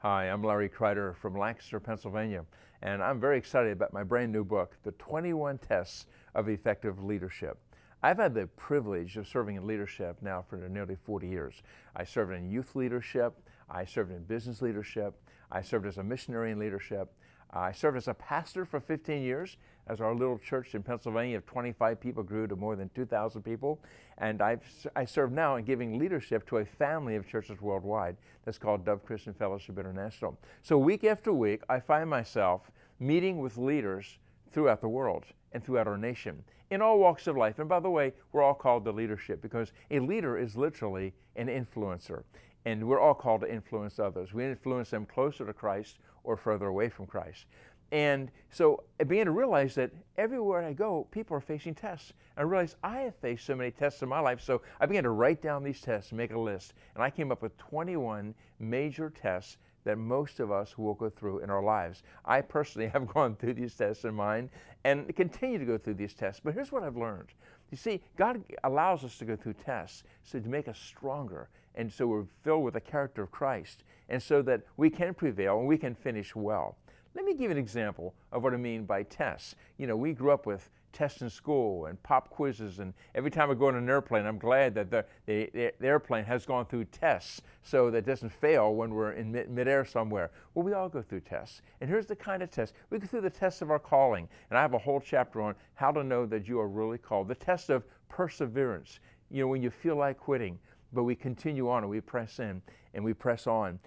Hi, I'm Larry Kreider from Lancaster, Pennsylvania, and I'm very excited about my brand new book, The 21 Tests of Effective Leadership. I've had the privilege of serving in leadership now for nearly 40 years. I served in youth leadership, I served in business leadership, I served as a missionary in leadership, I served as a pastor for 15 years as our little church in Pennsylvania of 25 people grew to more than 2,000 people. And I serve now in giving leadership to a family of churches worldwide that's called Dove Christian Fellowship International. So week after week, I find myself meeting with leaders throughout the world and throughout our nation in all walks of life. And by the way, we're all called to leadership because a leader is literally an influencer. And we're all called to influence others. We influence them closer to Christ or further away from Christ. And so I began to realize that everywhere I go, people are facing tests. I realized I have faced so many tests in my life, so I began to write down these tests and make a list. And I came up with 21 major tests that most of us will go through in our lives. I personally have gone through these tests in mine and continue to go through these tests. But here's what I've learned. You see, God allows us to go through tests so to make us stronger, and so we're filled with the character of Christ, and so that we can prevail and we can finish well. Let me give you an example of what I mean by tests. You know, we grew up with tests in school and pop quizzes, and every time I go on an airplane, I'm glad that the airplane has gone through tests so that it doesn't fail when we're in midair somewhere. Well, we all go through tests, and here's the kind of test. We go through the tests of our calling, and I have a whole chapter on how to know that you are really called. The test of perseverance, you know, when you feel like quitting, but we continue on and we press in and we press on.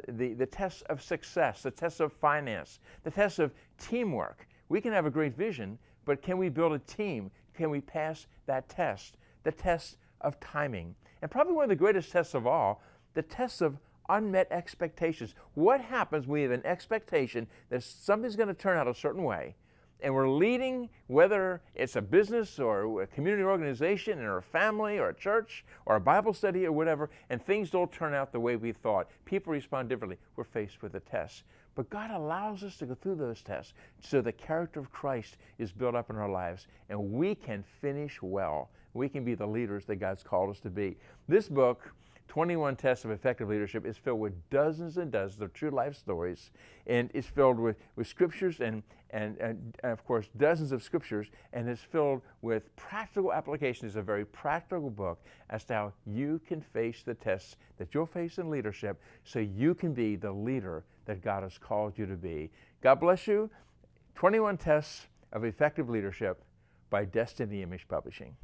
The test of success, the test of finance, the test of teamwork. We can have a great vision, but can we build a team? Can we pass that test? The test of timing. And probably one of the greatest tests of all, the test of unmet expectations. What happens when we have an expectation that something's going to turn out a certain way, and we're leading, whether it's a business or a community organization or a family or a church or a Bible study or whatever, and things don't turn out the way we thought. People respond differently. We're faced with a test. But God allows us to go through those tests so the character of Christ is built up in our lives, and we can finish well. We can be the leaders that God's called us to be. This book, 21 Tests of Effective Leadership, is filled with dozens and dozens of true life stories, and it's filled with scriptures and of course dozens of scriptures, and it's filled with practical application. It's a very practical book as to how you can face the tests that you'll face in leadership so you can be the leader that God has called you to be. God bless you. 21 Tests of Effective Leadership by Destiny Image Publishing.